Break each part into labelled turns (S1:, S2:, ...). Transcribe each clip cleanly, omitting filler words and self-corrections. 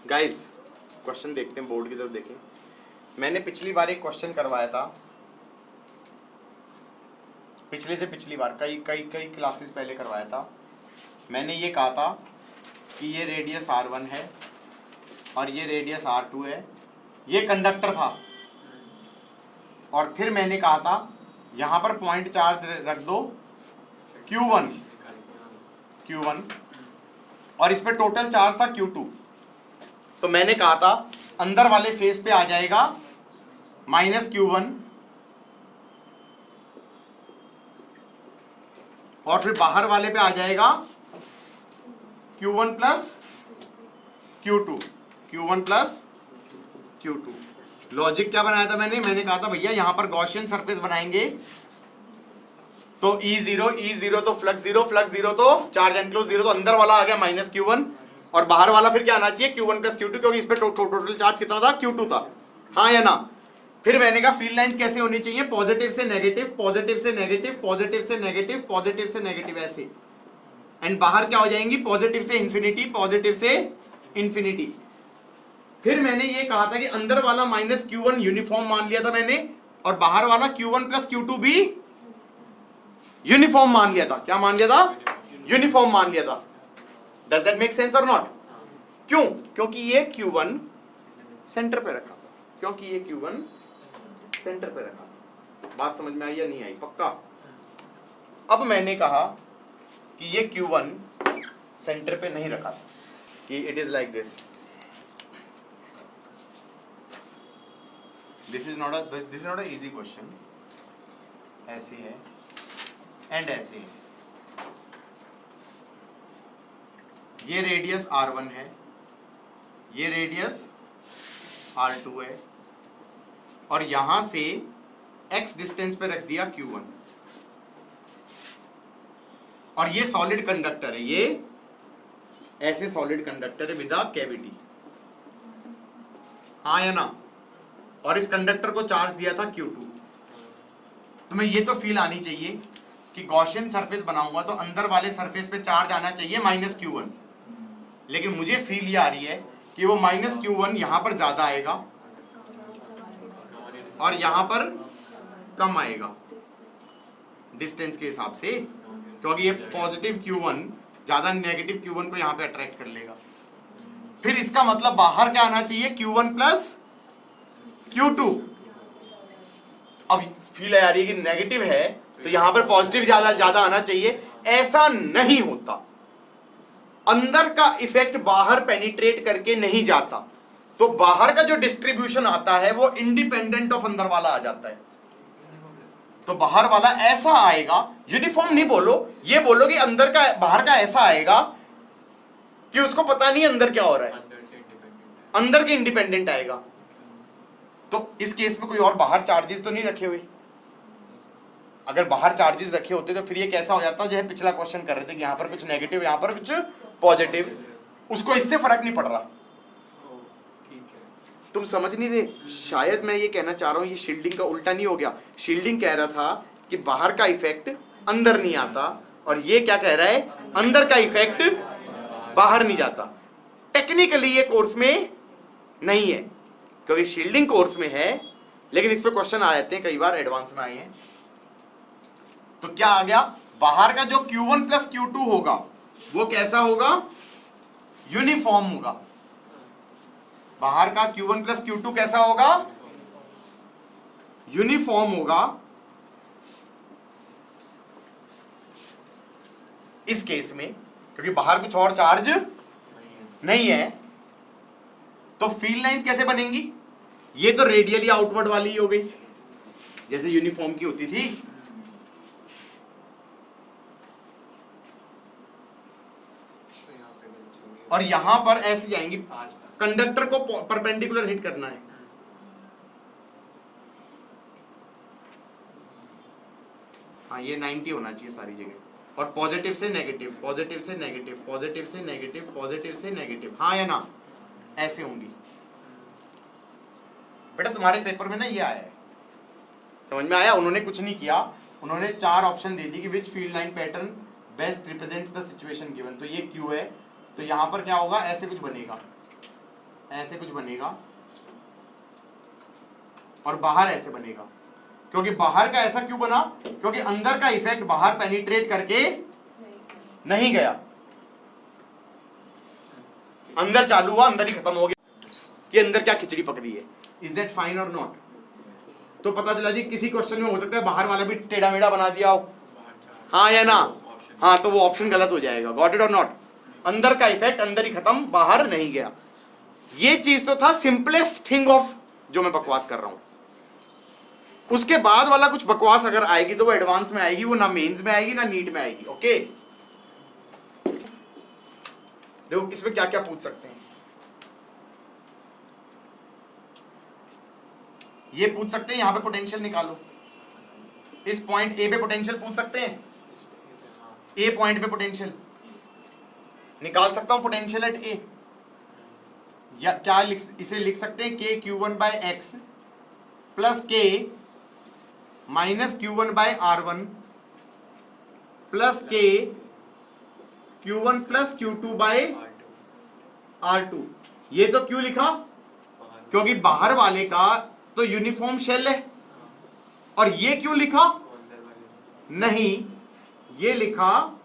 S1: Guys question देखते हैं, board की तरफ देखें। मैंने पिछली बार एक क्वेश्चन करवाया था, पिछले से पिछली बार कई कई कई क्लासेस पहले करवाया था। मैंने ये कहा था कि ये रेडियस R1 है और ये रेडियस R2 है, ये कंडक्टर था। और फिर मैंने कहा था यहां पर पॉइंट चार्ज रख दो Q1 और इस पे टोटल चार्ज था Q2। तो मैंने कहा था अंदर वाले फेस पे आ जाएगा -Q1 और फिर बाहर वाले पे आ जाएगा Q1 plus Q2, Q1 plus Q2। Logic क्या बनाया था मैंने कहा था भैया यहां पर गॉसियन सरफेस बनाएंगे तो E0 तो फ्लक्स जीरो तो चार्ज एनक्लोज जीरो, तो अंदर वाला आ गया -Q1 और बाहर वाला फिर क्या आना चाहिए Q1 प्लस Q2, क्योंकि इस पे टोटल चार्ज कितना था Q2 था, हाँ या ना। फिर मैंने कहा फील्ड लाइंस कैसे होनी चाहिए, पॉजिटिव से नेगेटिव, पॉजिटिव से नेगेटिव, पॉजिटिव से नेगेटिव, पॉजिटिव से नेगेटिव, ऐसे। एंड बाहर क्या हो जाएंगी, पॉजिटिव से इंफिनिटी, पॉजिटिव से इंफिनिटी। फिर मैंने ये कहा था कि अंदर वाला -Q1 यूनिफॉर्म मान लिया था मैंने, और बाहर वाला Q1 प्लस Q2 भी यूनिफॉर्म मान लिया था। क्या मान लिया था, यूनिफॉर्म मान लिया था। डज दैट मेक सेंस और नॉट? क्यों? क्योंकि ये Q1 सेंटर पे रखा, क्योंकि ये Q1 सेंटर पे रखा। बात समझ में आई या नहीं आई? पक्का। अब मैंने कहा कि ये Q1 सेंटर पे नहीं रखा था, कि it is like this, this is not a easy question. ऐसे है एंड ऐसे है, ये रेडियस R1 है, ये रेडियस R2 है, और यहां से x डिस्टेंस पे रख दिया Q1, और ये सॉलिड कंडक्टर है, ये ऐसे सॉलिड कंडक्टर है विद कैविटी, हाँ या ना। और इस कंडक्टर को चार्ज दिया था Q2। तुम्हें ये तो फील आनी चाहिए कि गॉसियन सरफेस बनाऊंगा तो अंदर वाले सरफेस पे चार्ज आना चाहिए -Q1, लेकिन मुझे फील ये आ रही है कि वो -Q1 यहां पर ज्यादा आएगा और यहां पर कम आएगा डिस्टेंस के हिसाब से, क्योंकि ये पॉजिटिव Q1 ज्यादा नेगेटिव Q1 को यहां पे अट्रैक्ट कर लेगा। फिर इसका मतलब बाहर क्या आना चाहिए, Q1 प्लस Q2। अब फील आ रही है कि नेगेटिव है तो यहां पर पॉजिटिव ज्यादा आना चाहिए, ऐसा नहीं होता। अंदर का इफेक्ट बाहर पेनिट्रेट करके नहीं जाता, तो बाहर का जो डिस्ट्रीब्यूशन आता है वो इंडिपेंडेंट ऑफ अंदर वाला आ जाता है। तो बाहर वाला ऐसा आएगा, यूनिफॉर्म नहीं बोलो, ये बोलो कि अंदर का बाहर का ऐसा आएगा कि उसको पता नहीं अंदर क्या हो रहा है, अंदर के इंडिपेंडेंट आएगा। तो इस केस में कोई और बाहर चार्जेस तो नहीं रखे हुए। अगर बाहर चार्जेस रखे होते तो फिर ये कैसा हो जाता, जो है पिछला क्वेश्चन कर रहे थे कि यहां पर कुछ नेगेटिव, यहां पर कुछ पॉजिटिव, उसको इससे फर्क नहीं पड़ रहा। तुम समझ नहीं रहे? शायद मैं ये कहना चाह रहा हूं, ये शील्डिंग का उल्टा नहीं हो गया। शील्डिंग कह रहा था कि बाहर का इफेक्ट अंदर नहीं आता, और ये क्या कह रहा है, अंदर का इफेक्ट बाहर नहीं जाता। टेक्निकली ये कोर्स में नहीं है, क्योंकि शील्डिंग कोर्स में है, लेकिन इस पे क्वेश्चन आ जाते हैं, कई बार एडवांस में आए हैं। तो क्या आ गया, बाहर का जो Q1 प्लस Q2 होगा वो कैसा होगा, यूनिफॉर्म होगा। बाहर का Q1 प्लस Q2 कैसा होगा, यूनिफॉर्म होगा। इस केस में क्योंकि बाहर कुछ और चार्ज नहीं है, तो फील्ड लाइंस कैसे बनेंगी, ये तो रेडियली आउटवर्ड वाली ही हो गई, जैसे यूनिफॉर्म की होती थी। और यहां पर ऐसे जाएंगी, कंडक्टर को परपेंडिकुलर हिट करना है। हाँ, ये 90 होना चाहिए सारी जगह, और पॉजिटिव से नेगेटिव, पॉजिटिव से नेगेटिव, पॉजिटिव से नेगेटिव, पॉजिटिव से नेगेटिव, हाँ या ना, ऐसे होंगी। बेटा तुम्हारे पेपर में ना ये आया है, समझ में आया? उन्होंने कुछ नहीं किया, उन्होंने 4 ऑप्शन दे दी कि which field line pattern best represents the situation given. तो ये Q है, तो यहां पर क्या होगा, ऐसे कुछ बनेगा, ऐसे कुछ बनेगा और बाहर ऐसे बनेगा। क्योंकि बाहर का ऐसा क्यों बना? क्योंकि अंदर का इफेक्ट बाहर पेनिट्रेट करके नहीं गया, अंदर चालू हुआ, अंदर ही खत्म हो गया कि अंदर क्या खिचड़ी पक रही है। इज दैट फाइन और नॉट? तो पता चला जी किसी क्वेश्चन में हो सकता है बाहर वाला भी टेढ़ा मेढ़ा बना दिया हो, हाँ या ना? हाँ, तो वो ऑप्शन गलत हो जाएगा। गॉट इट और नॉट? अंदर का इफेक्ट अंदर ही खत्म, बाहर नहीं गया। ये चीज तो था सिंपलेस्ट थिंग ऑफ जो मैं बकवास कर रहा हूं। उसके बाद वाला कुछ बकवास अगर आएगी तो वो एडवांस में आएगी, वो ना मेंस में आएगी ना नीट में आएगी। ओके, देखो इसमें क्या क्या पूछ सकते हैं। ये पूछ सकते हैं यहां पे पोटेंशियल निकालो, इस पॉइंट ए पे पोटेंशियल पूछ सकते हैं, ए पॉइंट पे पोटेंशियल निकाल सकता हूं, पोटेंशियल एट ए। या क्या इसे लिख सकते हैं K Q1 by x plus K minus Q1 by R1 plus K Q1 plus Q2 by R2। ये तो क्यों लिखा? क्योंकि बाहर वाले का तो यूनिफॉर्म शेल है। और ये क्यों लिखा? नहीं, ये लिखा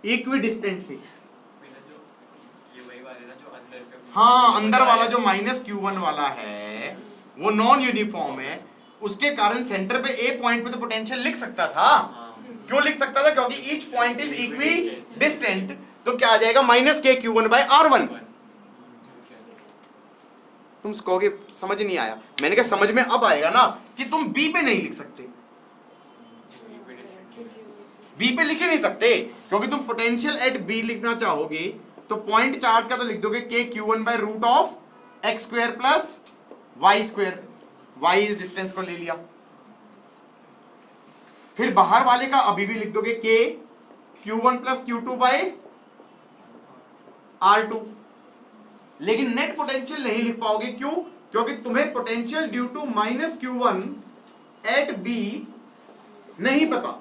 S1: इक्विडिस्टेंट से। हाँ, अंदर वाला जो माइनस Q1 वाला है वो नॉन यूनिफॉर्म है, उसके कारण सेंटर पे ए पॉइंट पे तो पोटेंशियल लिख सकता था। क्यों लिख सकता था? क्योंकि each point is equi distant. तो क्या आ जाएगा? Minus K Q1 by R1। तुम कहोगे समझ नहीं आया। मैंने कहा समझ में अब आएगा ना कि तुम बी पे नहीं लिख सकते, बी पे लिख ही नहीं सकते, क्योंकि तुम पोटेंशियल एट बी लिखना चाहोगे तो पॉइंट चार्ज का तो लिख दोगे K Q1 by root of x square plus y square. Y इस डिस्टेंस को ले लिया। फिर बाहर वाले का अभी भी लिख दोगे K Q1 plus Q2 by R2। लेकिन नेट पोटेंशियल नहीं लिख पाओगे। क्यों? क्योंकि तुम्हें potential due to minus Q1 at B नहीं पता।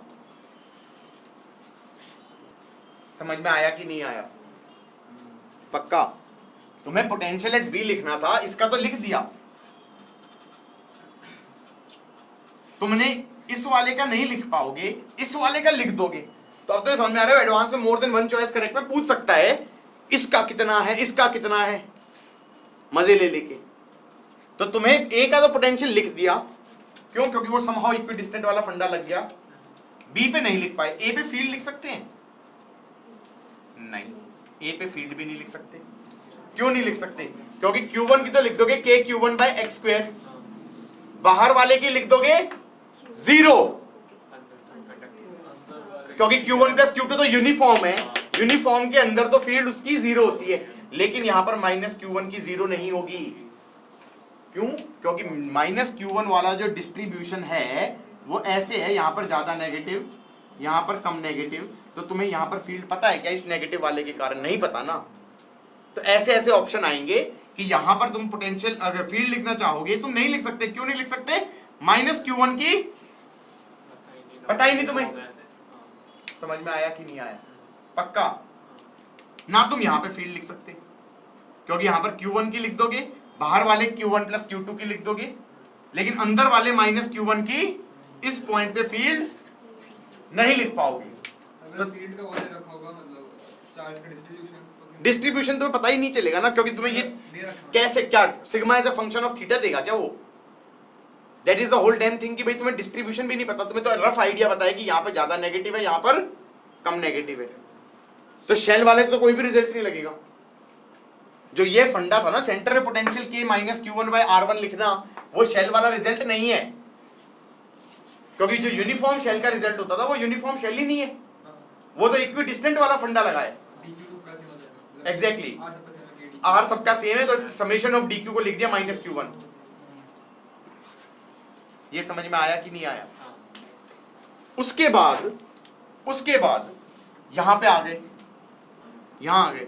S1: समझ में आया कि नहीं आया? पक्का? तुम्हें पोटेंशियल एट बी लिखना था, इसका तो लिख दिया तुमने। इस वाले का नहीं लिख पाओगे, इस वाले का लिख दोगे। तो अब तो समझ में आ रहा है, एडवांस में more than one choice correct में पूछ सकता है इसका कितना है, इसका कितना है, मजे ले लेके। तो तुम्हें ए का तो पोटेंशियल लिख दिया। क्यों? क्योंकि वो समहाउ इक्विडिस्टेंट वाला फंडा लग गया। बी पे नहीं लिख पाए। ए पे फील्ड लिख सकते हैं? नहीं, ए पे फील्ड भी नहीं लिख सकते। क्यों नहीं लिख सकते? क्योंकि Q1 की तो लिख दोगे K Q1 by x square, बाहर वाले की लिख दोगे 0, क्योंकि Q1 प्लस Q2 तो यूनिफॉर्म है। यूनिफॉर्म के अंदर तो फील्ड उसकी 0 होती है, लेकिन यहां पर माइनस Q1 की 0 नहीं होगी। क्यों? क्योंकि माइनस Q1 वाला जो डिस्ट्रीब्यूशन है वो ऐसे है, यहां पर ज्यादा नेगेटिव, यहां पर कम नेगेटिव। तो तुम्हें यहां पर फील्ड पता है क्या इस नेगेटिव वाले के कारण? नहीं पता ना। तो ऐसे ऐसे ऑप्शन आएंगे कि यहां पर तुम पोटेंशियल अगर फील्ड लिखना चाहोगे तुम नहीं लिख सकते। क्यों नहीं लिख सकते? माइनस Q1 की पता ही नहीं तुम्हें। समझ में आया कि नहीं आया? पक्का ना? तुम यहां पे फील्ड लिख सकते, क्योंकि यहां पर Q1 की लिख दोगे, बाहर वाले Q1 प्लस Q2 की लिख दोगे, लेकिन अंदर वाले माइनस Q1 की इस पॉइंट पे फील्ड नहीं लिख पाओगे।
S2: तो फील्ड का वाले रखा होगा, मतलब चार्ज का
S1: डिस्ट्रीब्यूशन तुम्हें पता ही नहीं चलेगा ना, क्योंकि तुम्हें ये कैसे, क्या sigma as a function of theta देगा क्या वो? That is the whole damn thing कि भाई तुम्हें डिस्ट्रीब्यूशन भी नहीं पता। तुम्हें तो रफ आइडिया पता है कि यहां पे ज्यादा नेगेटिव है, यहां पर कम नेगेटिव है। तो शेल वाले तो कोई भी रिजल्ट नहीं लगेगा। जो ये फंडा था ना सेंटर में पोटेंशियल के माइनस Q1 बाय R1 लिखना, वो शेल वाला रिजल्ट नहीं है। क्योंकि जो यूनिफॉर्म शेल का रिजल्ट होता था वो यूनिफॉर्म शेल ही नहीं है, वो तो इक्विडिस्टेंट वाला फंडा लगा है। एग्जैक्टली, आर सबका सेम है, तो समेशन ऑफ DQ को लिख दिया माइनस Q1। ये समझ में आया कि नहीं आया? उसके बाद यहां पे आ गए, यहां आ गए,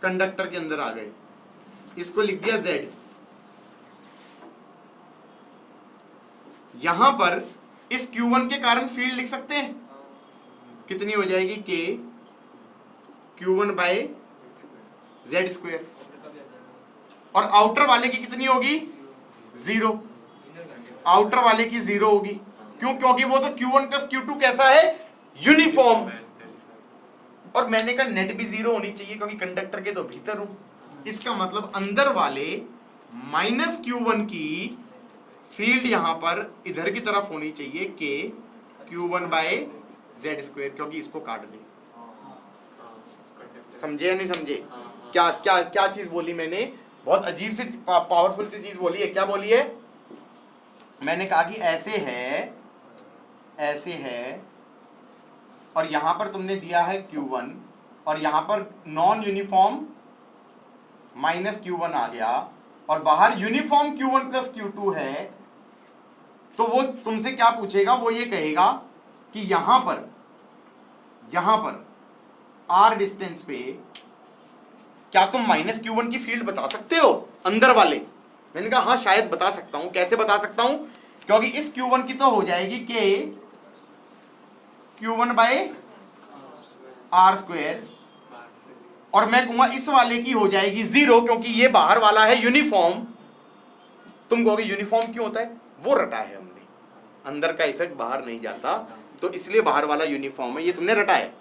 S1: कंडक्टर के अंदर आ गए, इसको लिख दिया Z। यहां पर इस Q1 के कारण फील्ड लिख सकते हैं। कितनी हो जाएगी? K Q1 bye Z square, और आउटर वाले की कितनी होगी 0, आउटर वाले की 0 होगी। क्यों? क्योंकि वो तो Q1 प्लस Q2 कैसा है, यूनिफॉर्म। और मैंने कहा नेट भी 0 होनी चाहिए क्योंकि कंडक्टर के तो भीतर हूं। इसका मतलब अंदर वाले माइनस Q1 की फील्ड यहां पर इधर की तरफ होनी चाहिए के Q1 बाय Z स्क्वायर, क्योंकि इसको काट दे। समझे या नहीं समझे? क्या क्या क्या चीज बोली मैंने? बहुत अजीब सी पावरफुल सी चीज बोली है। क्या बोली है? मैंने कहा कि ऐसे है, ऐसे है, और यहां पर तुमने दिया है Q1, और यहां पर नॉन यूनिफॉर्म माइनस Q1 आ गया, और बाहर यूनिफॉर्म Q1 प्लस Q2 है। तो वो तुमसे क्या पूछेगा? वो ये कहेगा कि यहां पर R डिस्टेंस पे क्या तुम माइनस Q1 की फील्ड बता सकते हो अंदर वाले? मैंने कहा हाँ शायद बता सकता हूं। कैसे बता सकता हूं? क्योंकि इस Q1 की तो हो जाएगी के Q1 बाय R स्क्वायर, और मैं कहूंगा इस वाले की हो जाएगी 0, क्योंकि ये बाहर वाला है यूनिफॉर्म। तुम कहोगे यूनिफॉर्म क्यों होता है? वो रटा है हमने, अंदर का इफेक्ट बाहर नहीं जाता, तो इसलिए बाहर वाला यूनिफॉर्म है, ये तुमने रटा है।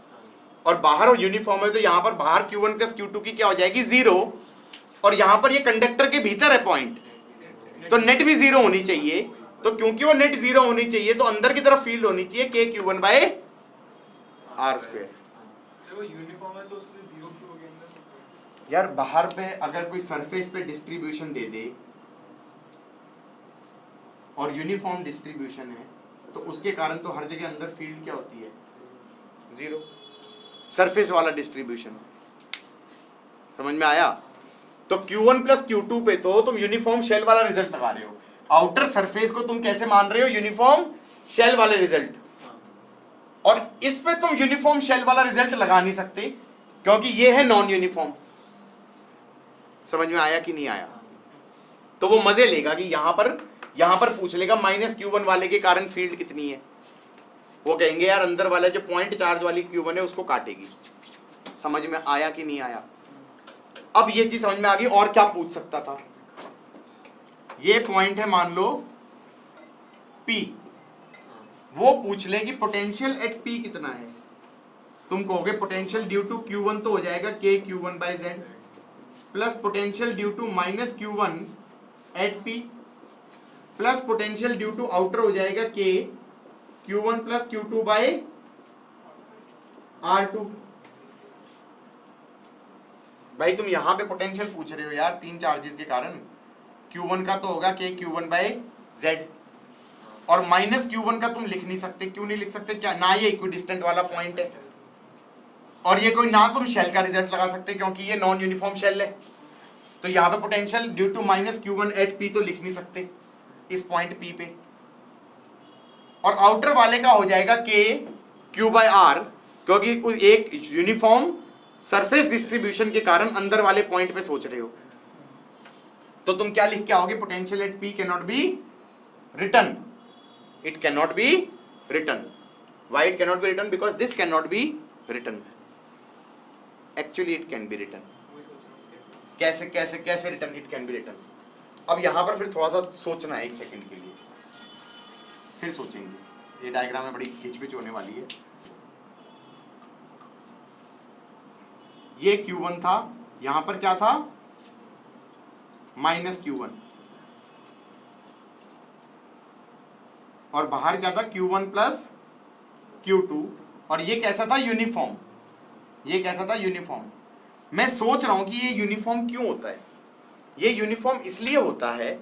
S1: और बाहर और यूनिफॉर्म है तो यहां पर बाहर Q1 प्लस Q2 की क्या हो जाएगी 0, और यहां पर ये कंडक्टर के भीतर है पॉइंट, तो नेट भी 0 होनी चाहिए। तो क्योंकि वो नेट 0 होनी चाहिए तो अंदर की तरफ फील्ड होनी चाहिए के Q1 बाय R स्क्वायर।
S2: वो यूनिफॉर्म है तो उससे 0 क्यों हो गया अंदर?
S1: यार बाहर पे अगर कोई सरफेस पे डिस्ट्रीब्यूशन दे दे और यूनिफॉर्म डिस्ट्रीब्यूशन है तो उसके कारण तो हर जगह अंदर फील्ड क्या होती है 0, सरफेस वाला डिस्ट्रीब्यूशन। समझ में आया? तो Q1 प्लस Q2 पे तो तुम यूनिफॉर्म शेल वाला रिजल्ट लगा रहे हो, आउटर सरफेस को तुम कैसे मान रहे हो? यूनिफॉर्म शेल वाले रिजल्ट। और इस पे तुम यूनिफॉर्म शेल वाला रिजल्ट लगा नहीं सकते क्योंकि ये है नॉन यूनिफॉर्म। समझ में आया कि नहीं आया? तो वो मजे लेगा कि यहां पर पूछ लेगा माइनस Q1 वाले के कारण फील्ड कितनी है। वो कहेंगे यार अंदर वाला जो पॉइंट चार्ज वाली Q1 है उसको काटेगी। समझ में आया कि नहीं आया? अब ये चीज समझ में आ गई। और क्या पूछ सकता था? ये पॉइंट है मान लो P, वो पूछ ले कि पोटेंशियल एट P कितना है। तुम कहोगे पोटेंशियल ड्यू टू Q1 तो हो जाएगा K Q1 bye Z, plus potential due to minus Q1 at P, plus potential due to outer हो जाएगा K Q1 plus Q2 by R2। भाई तुम यहां पे पोटेंशियल पूछ रहे हो यार 3 चार्जेस के कारण। Q1 का तो होगा के Q1 बाय Z, और माइनस Q1 का तुम लिख नहीं सकते। क्यों नहीं लिख सकते? क्या ना ये इक्विडिस्टेंट वाला पॉइंट है, और ये कोई ना तुम शेल का रिजल्ट लगा सकते क्योंकि ये नॉन यूनिफॉर्म शेल है। तो यहाँ पे potential due to minus Q1 at P तो लिख नहीं सकते इस पॉइंट P पे, और आउटर वाले का हो जाएगा के Q बाय R, क्योंकि एक यूनिफॉर्म सरफेस डिस्ट्रीब्यूशन के कारण अंदर वाले पॉइंट पे सोच रहे हो। तो तुम क्या लिख के आओगे? Potential at P can not be written, it can not be written. Why it can not be written? Because this can not be written, actually it can be written. कैसे कैसे कैसे written? It can be written. अब यहां पर फिर थोड़ा सा सोचना है 1 सेकंड के लिए, फिर सोचेंगे। ये डायग्राम में बड़ी खिंचपिच होने वाली है। ये Q1 था, यहां पर क्या था? माइनस Q1, और बाहर क्या था? Q1 प्लस Q2, और ये कैसा था? यूनिफॉर्म। ये कैसा था? यूनिफॉर्म। मैं सोच रहा हूं कि ये यूनिफॉर्म क्यों होता है? ये यूनिफॉर्म इसलिए होता है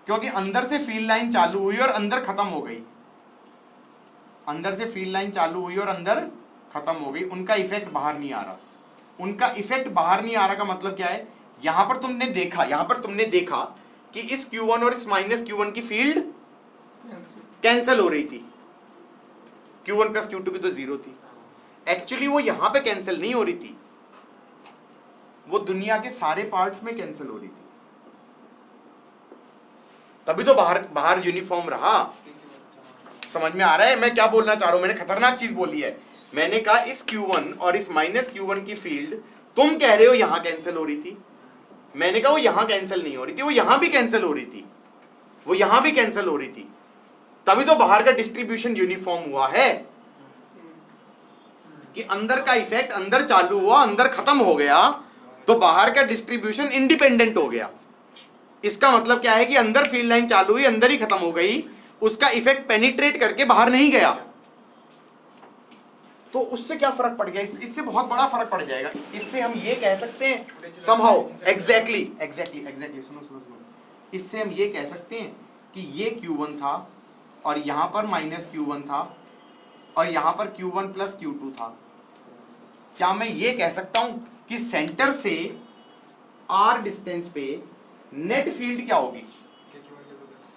S1: क्योंकि अंदर से फील्ड लाइन चालू हुई और अंदर खत्म हो गई। अंदर से फील्ड लाइन चालू हुई और अंदर खत्म हो गई। उनका इफेक्ट बाहर नहीं आ रहा। उनका इफेक्ट बाहर नहीं आ रहा का मतलब क्या है? यहां पर तुमने देखा कि इस Q1 और इस माइनस Q1 की फील्ड कैंसिल हो रही थी। Q1 प्लस Q2 की तो 0 थी। एक्चुअली वो यहां पे कैंसिल नहीं हो रही थी, वो दुनिया के सारे पार्ट्स में कैंसिल हो रही थी। तभी तो बाहर यूनिफॉर्म रहा। समझ में आ रहा है मैं क्या बोलना चाह रहा हूं? मैंने खतरनाक चीज बोली है। मैंने कहा इस Q1 और इस माइनस Q1 की फील्ड तुम कह रहे हो यहां कैंसिल हो रही थी, मैंने कहा वो यहां कैंसिल नहीं हो रही थी, वो यहां भी कैंसिल हो रही थी, वो यहां भी कैंसिल हो रही थी, तभी तो बाहर का डिस्ट्रीब्यूशन यूनिफॉर्म हुआ है कि अंदर का इफेक्ट अंदर चालू हुआ, अंदर खत्म हो गया, तो बाहर का डिस्ट्रीब्यूशन इंडिपेंडेंट हो गया। इसका मतलब क्या है कि अंदर फील्ड लाइन चालू हुई, अंदर ही खत्म हो गई, उसका इफेक्ट पेनिट्रेट करके बाहर नहीं गया। तो उससे क्या फर्क पड़ गया? इससे बहुत बड़ा फर्क पड़ जाएगा। इससे हम ये कह सकते हैं समहाउ, एग्जैक्टली, सुनो, इससे हम ये कह सकते हैं कि ये Q1 था और यहां पर माइनस Q1 था और यहां पर Q1 प्लस Q2 था। क्या मैं ये कह सकता हूं कि सेंटर से R डिस्टेंस पे नेट फील्ड क्या होगी?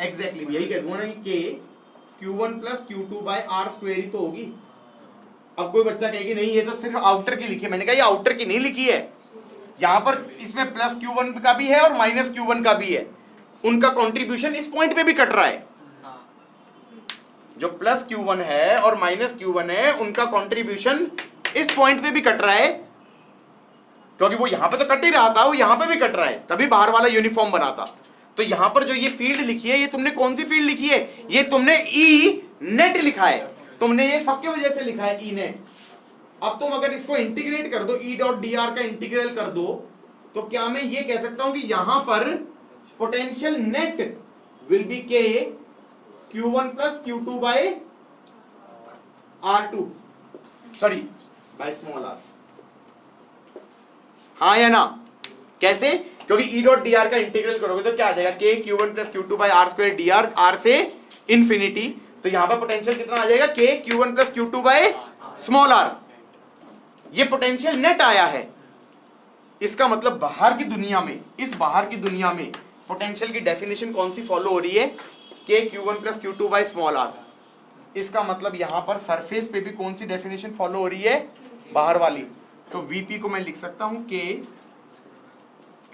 S1: एग्जैक्टली यही कह दूंगा ना कि Q1 plus Q2 by R square ही तो होगी। अब कोई बच्चा कहेगी नहीं ये तो सिर्फ आउटर की लिखी है, मैंने कहा ये आउटर की नहीं लिखी है, यहां पर इसमें प्लस Q1 का भी है और माइनस Q1 का भी है, उनका कंट्रीब्यूशन इस पॉइंट पे भी कट रहा है। जो प्लस Q1 है और माइनस Q1 है उनका कंट्रीब्यूशन इस पॉइंट पे भी कट रहा है, क्योंकि वो यहां पे तो कट ही रहा था, वो यहां पे भी कट रहा है, तभी बाहर वाला यूनिफॉर्म बना था। तो यहां पर जो ये फील्ड लिखी है, ये तुमने कौन सी फील्ड लिखी है? ये तुमने ई नेट लिखा है, तुमने ये सबके वजह से लिखा है ई नेट। अब तुम अगर इसको इंटीग्रेट कर दो, ई डॉट डी आर का इंटीग्रल कर दो, तो क्या मैं ये कह सकता हूं कि यहां पर potential net will be K Q1 plus Q2 by R2, sorry by small r। हाँ या ना? कैसे? क्योंकि ई डॉट डी आर का इंटीग्रल करोगे तो क्या आ जाएगा? K Q1 plus Q2 by R square D R, R से इंफिनिटी, तो यहां पर पोटेंशियल कितना आ जाएगा? K Q1 plus Q2 by small r। ये पोटेंशियल नेट आया है। इसका मतलब बाहर की दुनिया में, इस बाहर की दुनिया में पोटेंशियल की डेफिनेशन कौन सी फॉलो हो रही है? के Q1 plus Q2 by small r। इसका मतलब यहां पर सरफेस पे भी कौन सी डेफिनेशन फॉलो हो रही है? बाहर वाली। तो VP को मैं लिख सकता हूं के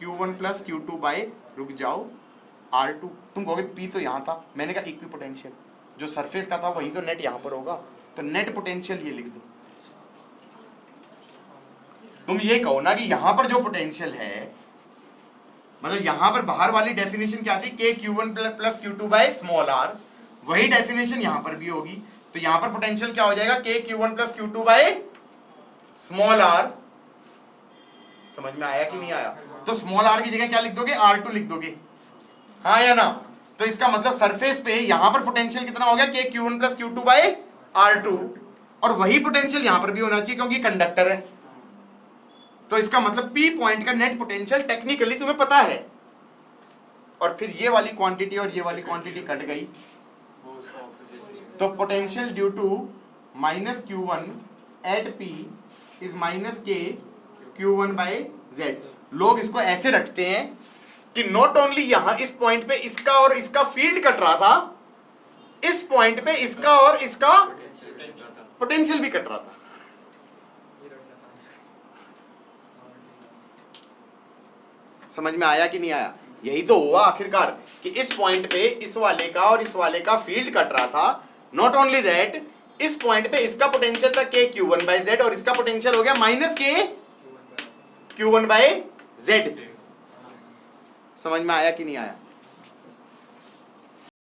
S1: Q1 प्लस Q2 बाय, रुक जाओ, R2। तुम कहोगे P तो यहां था, मैंने कहा इक्वी पोटेंशियल, जो सरफेस का था वही तो नेट यहां पर होगा, तो नेट पोटेंशियल ये लिख दो। तुम ये कहो ना कि यहां पर जो पोटेंशियल है, मतलब यहां पर बाहर वाली डेफिनेशन क्या थी? के Q1 plus Q2 by small r, वही डेफिनेशन यहां पर भी होगी। तो यहां पर पोटेंशियल क्या हो जाएगा? K Q1 plus Q2 by small r। समझ में आया कि नहीं आया? तो स्मॉल r की जगह क्या लिख दोगे? R2 लिख दोगे, हाँ या ना? तो इसका मतलब सरफेस पे यहां पर पोटेंशियल कितना हो गया? के Q1 plus Q2 by R2, और वही पोटेंशियल यहां पर भी होना चाहिए क्योंकि कंडक्टर है। तो इसका मतलब P पॉइंट का नेट पोटेंशियल टेक्निकली तुम्हें पता है। और फिर ये वाली क्वांटिटी और ये वाली क्वांटिटी कट गई, तो potential due to minus Q1 at P is minus K Q1 bye Z। लोग इसको ऐसे रखते हैं कि नॉट ओनली यहां इस पॉइंट पे इसका और इसका फील्ड कट रहा था, इस पॉइंट पे इसका और इसका पोटेंशियल भी कट रहा था। समझ में आया कि नहीं आया? यही तो हुआ आखिरकार कि इस पॉइंट पे इस वाले का और इस वाले का फील्ड कट रहा था। नॉट ओनली दैट, इस पॉइंट पे इसका पोटेंशियल था के Q1 बाय Z और इसका पोटेंशियल हो गया minus K Q1 bye Z। समझ में आया कि नहीं आया?